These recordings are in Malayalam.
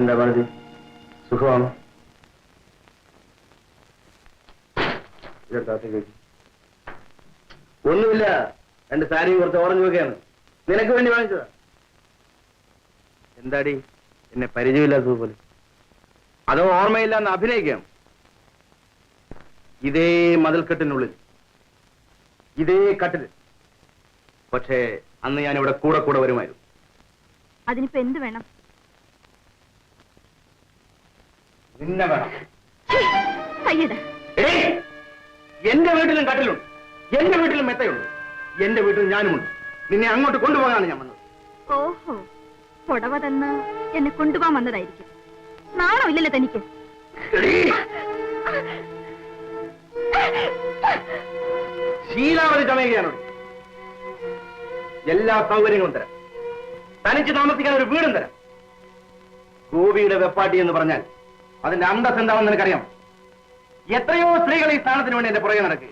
എന്താ പറഞ്ഞത്? സുഖമാണോ? ഒന്നുമില്ല, 2 സാരിയും കുറച്ച് ഓറഞ്ച് ഒക്കെയാണ്. നിനക്ക് വേണ്ടി വാങ്ങിച്ചതാ. എന്താടി എന്നെ പരിചയമില്ലാത്തതുപോലെ? അതോ ഓർമ്മയില്ലാന്ന് അഭിനയിക്കാം? ഇതേ മതിൽക്കെട്ടിനുള്ളിൽ, ഇതേ കട്ടില്. പക്ഷേ അന്ന് ഞാനിവിടെ കൂടെ കൂടെ വരുമായിരുന്നു. അതിനിപ്പോ എന്ത് വേണം? നിന്നെ വേണം. എന്റെ വീട്ടിലും കട്ടിലുണ്ട്, എന്റെ വീട്ടിലും മെത്തയുണ്ട്, എന്റെ വീട്ടിൽ ഞാനുമുണ്ട്. നിന്നെ അങ്ങോട്ട് കൊണ്ടുപോകാനാണ് ഞാൻ വന്നത്. ഓഹോ, പുടവ തന്ന് എന്നെ കൊണ്ടുപോകാൻ വന്നതായിരിക്കും. നാണോ ഇല്ലല്ലോ തനിക്ക്? ശീലാവധി ചമയുകയാണോ? എല്ലാ സൗകര്യങ്ങളും തരാം. തനിച്ച് താമസിക്കാൻ ഒരു വീടും തരാം. ഗോപിയുടെ വെപ്പാട്ടി എന്ന് പറഞ്ഞാൽ അതിന്റെ അന്തസ് എന്താണെന്ന് എനിക്കറിയാം. എത്രയോ സ്ത്രീകൾ ഈ സ്ഥാനത്തിന് വേണ്ടി എന്റെ പുറകെ നടക്കുക.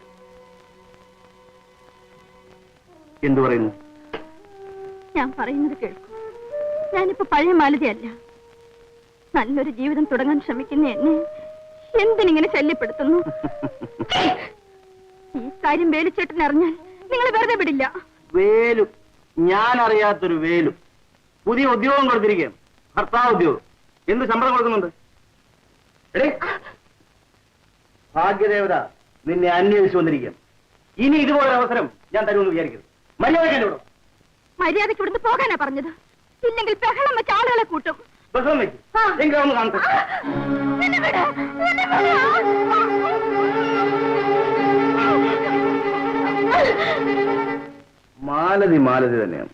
എന്തു പറയുന്നു? ഞാൻ പറയുന്നത് കേൾക്കൂ. ഞാനിപ്പോ പഴയ മാലതിയല്ല. നല്ലൊരു ജീവിതം തുടങ്ങാൻ ശ്രമിക്കുന്ന എന്നെ എന്തിനിങ്ങനെ ശല്യപ്പെടുത്തുന്നു? ഈ കാര്യം വേലുച്ചേട്ടൻ അറിഞ്ഞാൽ നിങ്ങൾ വെറുതെ വിടില്ല. വേലു? ഞാൻ അറിയാത്തൊരു വേലു പുതിയ ഉദ്യോഗം കൊടുത്തിരിക്കുകയാണ്. ഭർത്താവ് ഉദ്യോഗം. എന്ത് ശമ്പളം കൊടുക്കുന്നുണ്ട്? ഭാഗ്യദേവത നിന്നെ അന്വേഷിച്ചു വന്നിരിക്കുകയാണ്. ഇനി ഇതുപോലൊരു അവസരം ഞാൻ തരുമെന്ന് വിചാരിക്കരുത്. മര്യാദ മര്യാദയ്ക്ക് ഇവിടുന്ന് പോകാനാ പറഞ്ഞത്. ഇല്ലെങ്കിൽ ബഹളം വെച്ച് ആളുകളെ കൂട്ടും. ബഹളം വെക്കും. എങ്കിലും കാണട്ടെ. മാലതി മാലതി തന്നെയാണ്.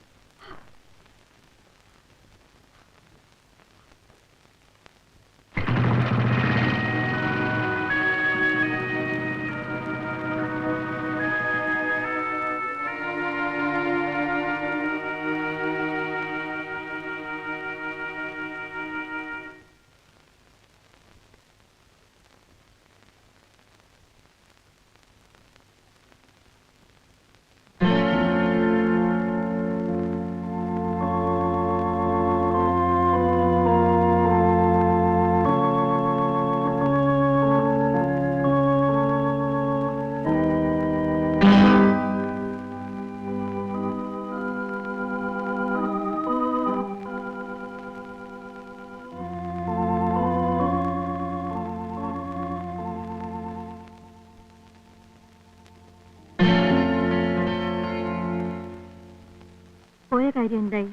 പോയ കാര്യം എന്തായി?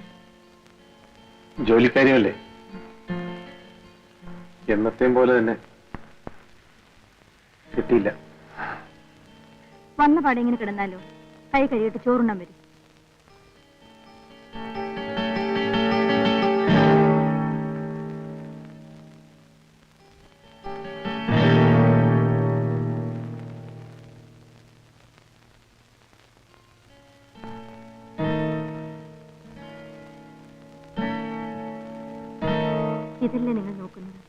ജോലിക്കാര്യമല്ലേ, എന്നത്തെയും പോലെ തന്നെ കിട്ടിയില്ല. വന്ന പാടെ ഇങ്ങനെ കിടന്നാലോ? കൈ കഴിയിട്ട് ചോറുണ്ണാൻ വരും. ഇതല്ലേ നിങ്ങൾ നോക്കുന്നത്?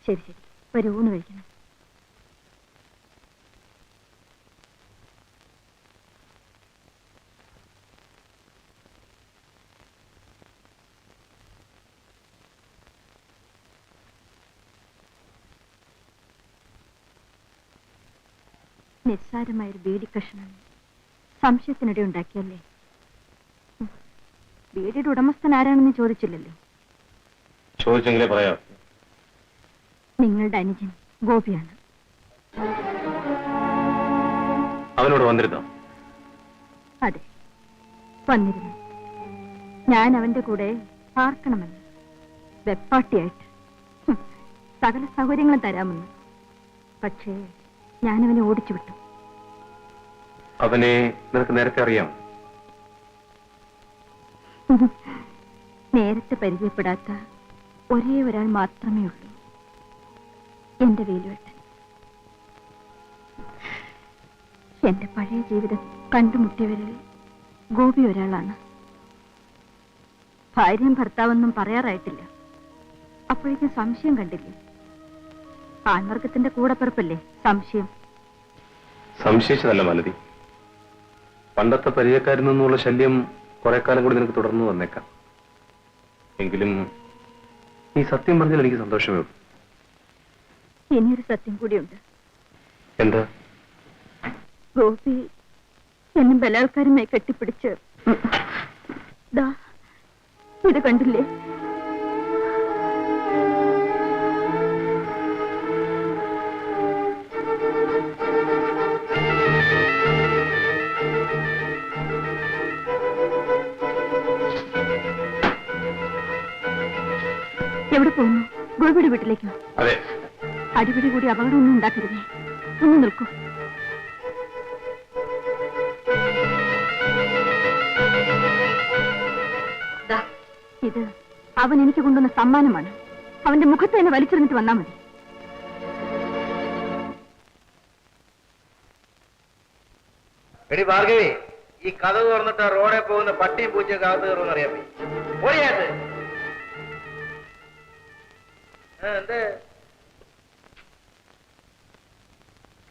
ശരി ശരി, ഒരു ഊണ് കഴിക്കണം. നിസ്സാരമായൊരു ബീഡി കഷ്ണം സംശയത്തിനിടെ ഉണ്ടാക്കിയല്ലേ? ബീഡിയുടെ ഉടമസ്ഥൻ ആരാണെന്ന് ചോദിച്ചില്ലല്ലോ. ചോദിച്ചെങ്കിലേ പറയാം. നിങ്ങളുടെ അനുജൻ ഗോപിയാണ്. അവനോട് വന്നിരുന്നോ? അതെ, വന്നിരുന്നു. ഞാൻ അവന്റെ കൂടെ പാർക്കണമെന്ന്, വെപ്പാട്ടിയായിട്ട്. സകല സൗകര്യങ്ങളും തരാമെന്ന്. പക്ഷേ ഞാനവനെ ഓടിച്ചു വിട്ടു. അവനെ നിനക്ക് നേരത്തെ അറിയാം? നേരത്തെ പരിചയപ്പെടാത്ത ഒരേ ഒരാൾ മാത്രമേ ഉള്ളൂ, എന്റെ വേലുവേട്ടൻ. എന്റെ പഴയ ജീവിതം കണ്ടുമുട്ടിയവരിൽ ഗോപി ഒരാളാണ്. ഭാര്യയും ഭർത്താവൊന്നും പറയാറായിട്ടില്ല. അപ്പോഴേക്കും സംശയം കണ്ടില്ലേ? ആൺവർഗത്തിന്റെ കൂടപ്പിറപ്പല്ലേ സംശയം. സംശയിച്ചതല്ല മാലതി, പണ്ടത്തെ പരിചയക്കാരിൽ നിന്നുള്ള ശല്യം കുറെ കാലം കൂടി നിനക്ക് തുടർന്നു വന്നേക്കാം. എങ്കിലും നീ സത്യം പറഞ്ഞാൽ എനിക്ക് സന്തോഷമേ ഉള്ളൂ. ഇനിയൊരു സത്യം കൂടിയുണ്ട്. എന്താ? ഗോപി എന്നെ ബലാത്കാരമായി കെട്ടിപ്പിടിച്ച് ദാ ഇത് കണ്ടില്ലേ? എവിടെ പോകുന്നു? ഗോപിയുടെ വീട്ടിലേക്കോ? അതെ. അടിപിടി കൂടി അപകടമൊന്നും ഉണ്ടാക്കരുതേ. ഒന്ന് നിൽക്കൂ. ഇത് അവൻ എനിക്ക് കൊണ്ടുവന്ന സമ്മാനമാണ്. അവന്റെ മുഖത്ത് തന്നെ വലിച്ചെറിഞ്ഞിട്ട് വന്നാ മതി. എടി ഭാർഗവി, ഈ കഥ തുറന്നിട്ട് റോഡെ പോകുന്ന പട്ടിയും പൂച്ചയൊക്കെ അകത്ത് കയറുമെന്ന് അറിയാമേ. ഓടിയാട്ട് എന്തേ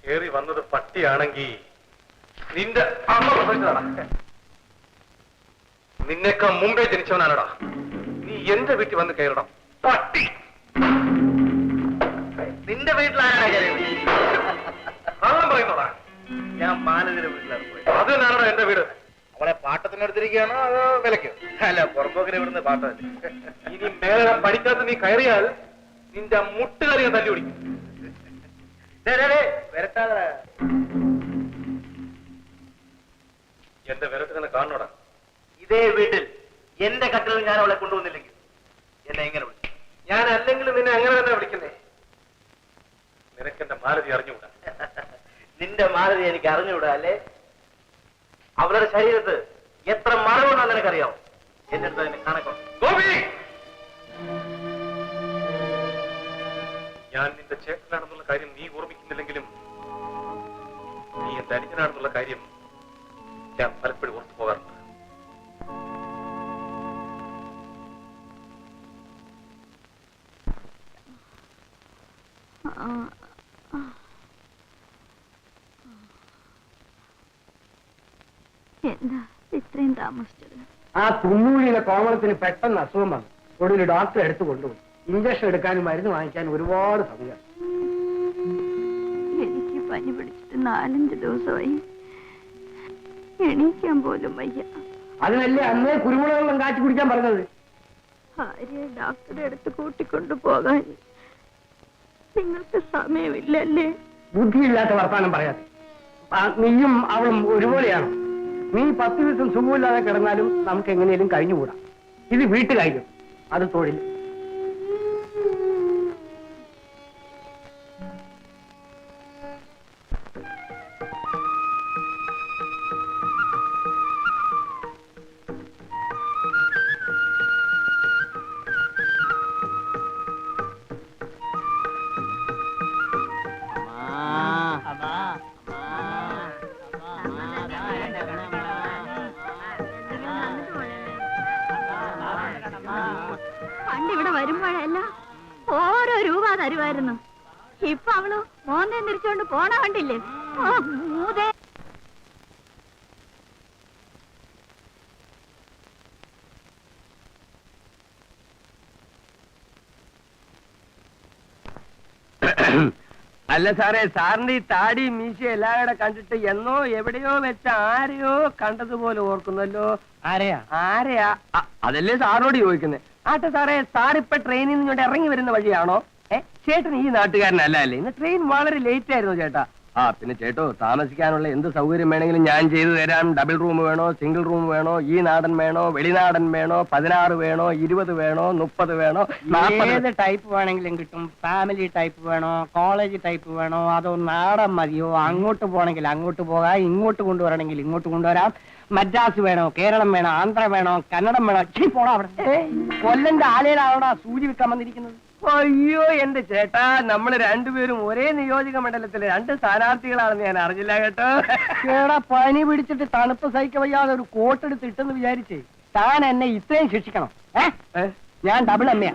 കേറി വന്നത് പട്ടിയാണെങ്കിൽ നിന്റെ അമ്മ പ്രസവിച്ചതാണ്. നിന്നേക്കാൾ മുമ്പേ ജനിച്ചവനാണടാ. നീ എന്റെ വീട്ടിൽ വന്ന് കയറണം പട്ടി. നിന്റെ വീട്ടിലാരാണ് കള്ളം പറയുന്നോടാ. ഞാൻ മാലതിന്റെ വീട്ടിലാണ് പോയത്. അത് തന്നെയാണോ എന്റെ വീട്? അവളെ പാട്ടത്തിനെടുത്തിരിക്കുകയാണോ അതോ വിലക്കോ? അല്ല, പുറമ്പോക്കിനെ ഇവിടുന്ന് പാട്ടം. ഇനി മേലെ പഠിക്കാത്ത നീ കയറിയാൽ നിന്റെ മുട്ടുകാരി ഞാൻ തല്ലി പിടിക്കും. വരട്ടാതെ എന്റെ വിരട്ട് തന്നെ കാണണോടാ. ഇതേ വീട്ടിൽ എന്റെ കട്ടിൽ ഞാൻ അവളെ കൊണ്ടുവന്നില്ലെങ്കിൽ എന്നെ എങ്ങനെ വിളിക്കും? ഞാൻ അല്ലെങ്കിലും നിന്നെ അങ്ങനെ തന്നെ വിളിക്കുന്നേ. നിനക്കെന്റെ മാലതി അറിഞ്ഞുകൂടാ. നിന്റെ മാലതി എനിക്ക് അറിഞ്ഞുകൂടാ അല്ലേ? അവളുടെ ശരീരത്ത് എത്ര മറവുണ്ടെന്ന് നിനക്കറിയാം. എന്റെ അടുത്ത് എന്നെ കണക്കണം. ഗോപി, ഞാൻ നിന്റെ ചേട്ടനാണെന്നുള്ള കാര്യം നീ ഓർമ്മിക്കുന്നില്ലെങ്കിലും നീ എന്റെ അനിയനാണെന്നുള്ള കാര്യം ഞാൻ പലപ്പോഴും ഓർത്തു പോകാറുണ്ട്. എന്താ ഇത്രയും താമസിച്ചത്? ആ കുന്നൂഴിയിലെ കോമളത്തിന് പെട്ടെന്ന് അസുഖം വന്നു. ഒടുവിൽ ഡോക്ടറെ എടുത്തു കൊണ്ടുപോയി. ഇഞ്ചക്ഷൻ എടുക്കാനും മരുന്ന് വാങ്ങിക്കാനും ഒരുപാട് സമയം. എനിക്ക് പനി പിടിച്ചിട്ട് 4-5 ദിവസമായി. എണീക്കാൻ പോലും വയ്യ. അതിനല്ലേ അന്നേ കുരുമുളക് വെള്ളം കാച്ചി കുടിക്കാൻ പറഞ്ഞത്. ഭാര്യയെ ഡോക്ടറെ അടുത്ത് കൂട്ടിക്കൊണ്ടു പോകാൻ നിങ്ങൾക്ക് സമയമില്ലല്ലേ? ബുദ്ധിയില്ലാത്ത വർത്താനം പറയാതെ. നീയും അവളും ഒരുപോലെയാണ്. നീ 10 ദിവസം സുഖമില്ലാതെ കിടന്നാലും നമുക്ക് എങ്ങനെയും കഴിഞ്ഞുകൂടാ. ഇത് വീട്ടുകാര്യം, അത് തൊഴിൽ. പണ്ടിവിടെ വരുമ്പോഴെല്ലാം ഓരോ രൂപ തരുമായിരുന്നു. ഇപ്പൊ അവള് മോന്തേ തിരിച്ചുകൊണ്ട് പോണ കണ്ടില്ലേ? ഓ മൂതേ. അല്ല സാറേ, സാറിന്റെ ഈ താടി മീശ എല്ലാവരുടെ കണ്ടിട്ട് എന്നോ എവിടെയോ വെച്ച ആരെയോ കണ്ടതുപോലെ ഓർക്കുന്നല്ലോ. ആരെയാ? അതല്ലേ സാറോട് ചോദിക്കുന്നത്. ആട്ടെ സാറേ, സാറിപ്പോ ട്രെയിനിൽ നിന്ന് ഇങ്ങോട്ട് ഇറങ്ങി വരുന്ന വഴിയാണോ? ചേട്ടൻ ഈ നാട്ടുകാരനല്ല അല്ലേ? ഇന്ന് ട്രെയിൻ വളരെ ലേറ്റ് ആയിരുന്നു ചേട്ടാ. പിന്നെ ചേട്ടോ, താമസിക്കാനുള്ള എന്ത് സൗകര്യം വേണമെങ്കിലും ഞാൻ ചെയ്തു തരാം. ഡബിൾ റൂം വേണോ, സിംഗിൾ റൂം വേണോ, ഈ നാടൻ വേണോ, വെളിനാടൻ വേണോ, 16 വേണോ, 20 വേണോ, 30 വേണോ, 40? ഏത് ടൈപ്പ് വേണമെങ്കിലും കിട്ടും. ഫാമിലി ടൈപ്പ് വേണോ, കോളേജ് ടൈപ്പ് വേണോ, അതോ നാടൻ മതിയോ? അങ്ങോട്ട് പോകണമെങ്കിൽ അങ്ങോട്ട് പോകാം, ഇങ്ങോട്ട് കൊണ്ടുവരണമെങ്കിൽ ഇങ്ങോട്ട് കൊണ്ടുവരാം. മദ്രാസ് വേണോ, കേരളം വേണോ, ആന്ധ്ര വേണോ, കന്നഡം വേണോ? പോടാ അവിടെ. കൊല്ലന്റെ ആലയിലാണോടാ സൂചി വിൽക്കാൻ വന്നിരിക്കുന്നത്? അയ്യോ എന്റെ ചേട്ടാ, നമ്മൾ രണ്ടുപേരും ഒരേ നിയോജക മണ്ഡലത്തിലെ 2 സ്ഥാനാർത്ഥികളാണെന്ന് ഞാൻ അറിഞ്ഞില്ല കേട്ടോ. ചേടാ, പനി പിടിച്ചിട്ട് തണുപ്പ് സഹിക്ക വയ്യാതെ ഒരു കോട്ടെടുത്ത് ഇട്ടെന്ന് വിചാരിച്ചേ താൻ എന്നെ ഇത്രയും ശിക്ഷിക്കണം? ഞാൻ ഡബിൾ എമ്മയാ.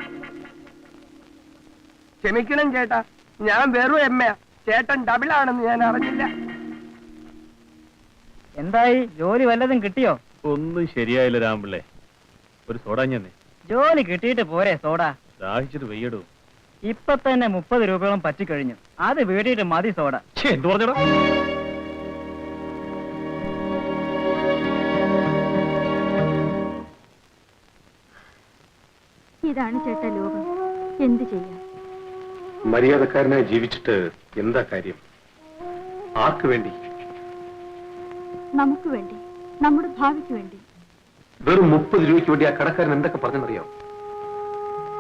ക്ഷമിക്കണം ചേട്ടാ, ഞാൻ വെറും എമ്മയാ. ചേട്ടൻ ഡബിൾ ആണെന്ന് ഞാൻ അറിഞ്ഞില്ല. എന്തായി, ജോലി വല്ലതും കിട്ടിയോ? ഒന്നും ശരിയായില്ല രാമ്പിള്ളേ. ഒരു സോഡാ ഞാൻ ജോലി കിട്ടിയിട്ട് പോരെ സോഡ. ദാഹിച്ചിട്ട് വെയ്യടൂ. ഇപ്പൊ തന്നെ 30 രൂപയോളം പറ്റിക്കഴിഞ്ഞു. അത് വീട്ടിട്ട് മതി സോഡ. എന്ത് പറഞ്ഞടാ? ഇതാണ് ചേട്ടാ ലോകം. എന്ത് ചെയ്യാം? മര്യാദക്കാരനായി ജീവിച്ചിട്ട് എന്താ കാര്യം? ആർക്ക് വേണ്ടി? നമുക്ക് വേണ്ടി, നമ്മുടെ ഭാവിക്ക് വേണ്ടി. വെറും 30 രൂപയ്ക്ക് വേണ്ടി ആ കടക്കാരൻ എന്തൊക്കെ പറഞ്ഞെന്നറിയാം?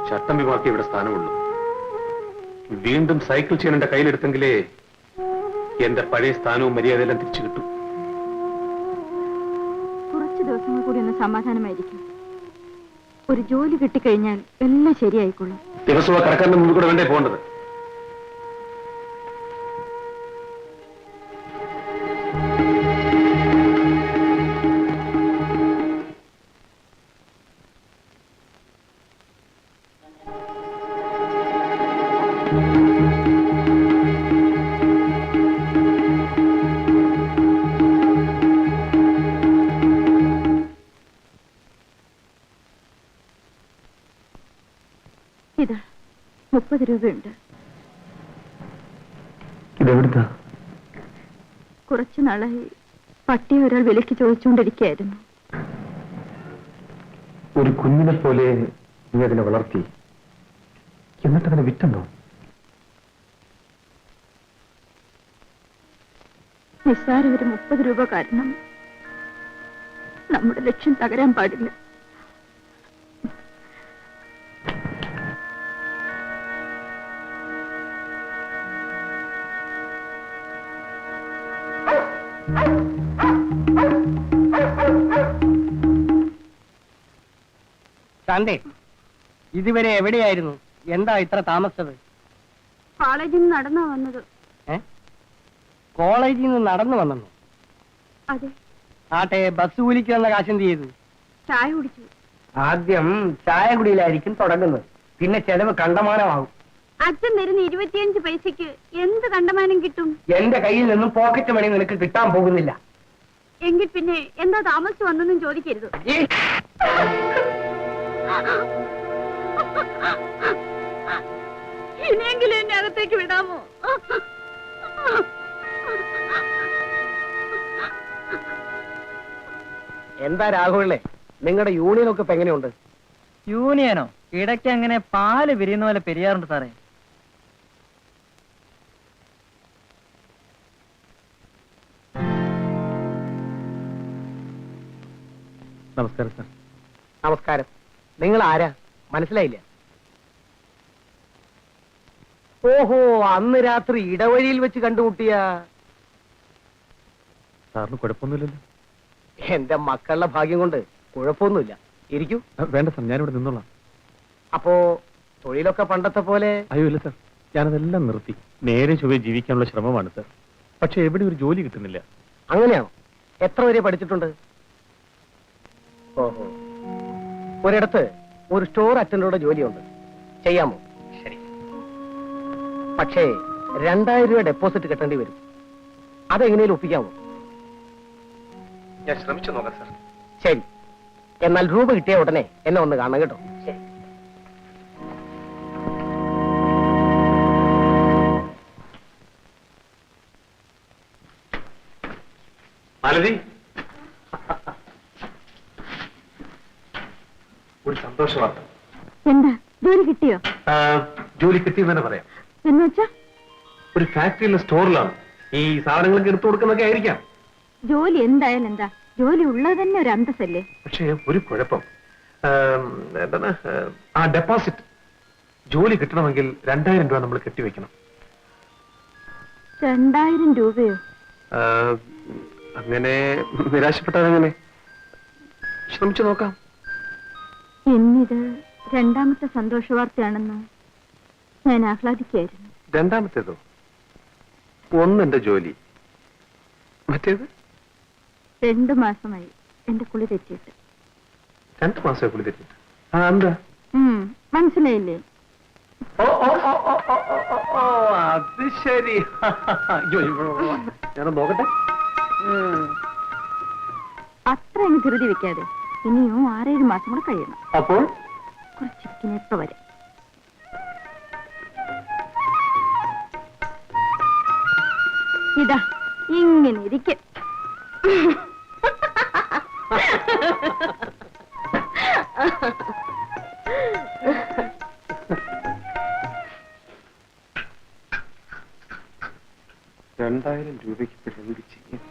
ചട്ടമ്പിമാർക്ക് ഇവിടെ സ്ഥാനമുള്ളൂ. വീണ്ടും സൈക്കിൾ ചെയ്യാൻ എന്റെ കയ്യിലെടുത്തെങ്കിലേ എന്റെ പഴയ സ്ഥാനവും മര്യാദയെല്ലാം തിരിച്ചു കിട്ടും. കുറച്ച് ദിവസങ്ങൾ കൂടി ഒന്ന് സമാധാനമായിരിക്കും. ഒരു ജോലി കിട്ടിക്കഴിഞ്ഞാൽ എല്ലാം ശരിയായിക്കൊള്ളും. ദിവസവും ആ കടക്കാരന്റെ മുന്നിൽ കൂടെ വേണ്ടേ പോകേണ്ടത്? ഇതാ 30 രൂപയുണ്ട്. ഇതെവിടുത്താ? കുറച്ചു നാളായി പട്ടിയെ ഒരാൾ വിലക്ക് ചോദിച്ചുകൊണ്ടിരിക്കുകയായിരുന്നു. ഒരു കുഞ്ഞിനെ പോലെ നീ അതിനെ വളർത്തി, എന്നിട്ട് അതിനെ വിറ്റെന്നോ? നിസ്സാര ഒരു 30 രൂപ കാരണം നമ്മുടെ ലക്ഷ്യം തകരാൻ പാടില്ല. ശാന്തേ, ഇതുവരെ എവിടെയായിരുന്നു? എന്താ ഇത്ര താമസിച്ചത്? കോളേജിൽ നിന്ന് നടന്നാ വന്നത്. കോളേജിൽ നിന്ന് നടന്നു വന്നു? അതെ. ആട്ടെ, ബസ് കൂലിക്ക് വന്ന കാശ് എന്ത് ചെയ്തു? ചായ കുടിച്ചു. ആദ്യം ചായ കുടിയിലായിരിക്കും തുടങ്ങുന്നത്, പിന്നെ ചെലവ് കണ്ടമാനമാകും. അച്ഛൻ തരുന്ന 25 പൈസക്ക് എന്ത് കണ്ടമാനം കിട്ടും? എന്റെ കയ്യിൽ നിന്നും പോക്കറ്റ് മണി നിനക്ക് കിട്ടാൻ പോകുന്നില്ല. എങ്കിൽ പിന്നെ എന്താ താമസിച്ചു വന്നെന്നും ചോദിക്കരുത്. ഇനിയെങ്കിലും എന്നെ അകത്തേക്ക് വിടാമോ? എന്താ രാഘവല്ലേ, നിങ്ങളുടെ യൂണിയനൊക്കെ ഇപ്പൊ എങ്ങനെയുണ്ട്? യൂണിയനോ? ഇടയ്ക്ക് അങ്ങനെ പാല് വിരിയുന്ന പോലെ പെരിയാറുണ്ട് സാറേ. നമസ്കാരം സാർ. നമസ്കാരം. നിങ്ങൾ ആരാ? മനസ്സിലായില്ല. ഓഹോ, അന്ന് രാത്രി ഇടവഴിയിൽ വെച്ച് കണ്ടുമുട്ടിയ. സാറിന് കുഴപ്പമൊന്നുമില്ലല്ലോ? എന്റെ മക്കളുടെ ഭാഗ്യം കൊണ്ട് കുഴപ്പമൊന്നുമില്ല. ഇരിക്കൂ. വേണ്ട സാർ, ഞാനിവിടെ നിന്നോളാം. അപ്പോ തൊഴിലൊക്കെ പണ്ടത്തെ പോലെ? അയ്യോ ഇല്ല സാർ, ഞാനതെല്ലാം നിർത്തി. നേരെ ചൊവ്വേ ജീവിക്കാനുള്ള ശ്രമമാണ് സാർ. പക്ഷെ എവിടെ ഒരു ജോലി കിട്ടുന്നില്ല. അങ്ങനെയാണോ? എത്ര വരെ പഠിച്ചിട്ടുണ്ട്? ഓഹോ, ഒരിടത്ത് ഒരു സ്റ്റോർ അറ്റൻഡറുടെ ജോലിയുണ്ട്, ചെയ്യാമോ? ശരി. പക്ഷേ 2000 രൂപ ഡെപ്പോസിറ്റ് കെട്ടേണ്ടി വരും. അതെങ്ങനെയും ഒപ്പിക്കാമോ? ഞാൻ ശ്രമിച്ചു നോക്കാം സാർ. ശരി, എന്നാൽ രൂപ കിട്ടിയ ഉടനെ എന്നെ ഒന്ന് കാണണം കേട്ടോ. ശരി. മാലതി, ഒരു സന്തോഷ വാർത്ത. എന്താ, ജോലി കിട്ടിയോ? ജോലി കിട്ടിയെന്ന് തന്നെ പറയാം. എന്നുവെച്ചാ? ഒരു ഫാക്ടറിയിലെ സ്റ്റോറിലാണ്. ഈ സാധനങ്ങളൊക്കെ എടുത്തു കൊടുക്കുന്നൊക്കെ ആയിരിക്കാം. ജോലി എന്തായാലും എന്താ, ജോലി ഉള്ളത് തന്നെ ഒരു അന്തസ്സല്ലേ. പക്ഷേ ഒരു കുഴപ്പം, എന്താണ്, ആ ഡെപ്പോസിറ്റ്. ജോലി കിട്ടണമെങ്കിൽ 2000 രൂപ നമ്മൾ കെട്ടിവെക്കണം. 2000 രൂപയോ? അങ്ങനെ നിരാശപ്പെട്ടാൽ ശ്രമിച്ചു നോക്കാം. ഇന്നിത് രണ്ടാമത്തെ സന്തോഷ വാർത്തയാണെന്ന് ഞാൻ ആഹ്ലാദിക്കായിരുന്നു. രണ്ടാമത്തേതോ? ഒന്നെന്റെ ജോലി, മറ്റേത് 2 മാസമായി എന്റെ കുളി തെറ്റിയിട്ട്. 2 മാസമായി കുളി തെറ്റിട്ട്. എന്താ മനസ്സിലായില്ലേ? അത് ശരി. ഞാൻ നോക്കട്ടെ. അത്ര അങ്ങ് ധൃതി വെക്കാതെ, ഇനിയും 6-7 മാസം കൂടെ കഴിയണം. അപ്പോൾ കുറച്ചിരിക്കുന്ന ഇപ്പൊ വരെ. ഇതാ ഇങ്ങനെ ഇരിക്കും. $2000 രൂപയ്ക്ക് എന്ത് ചെയ്യും?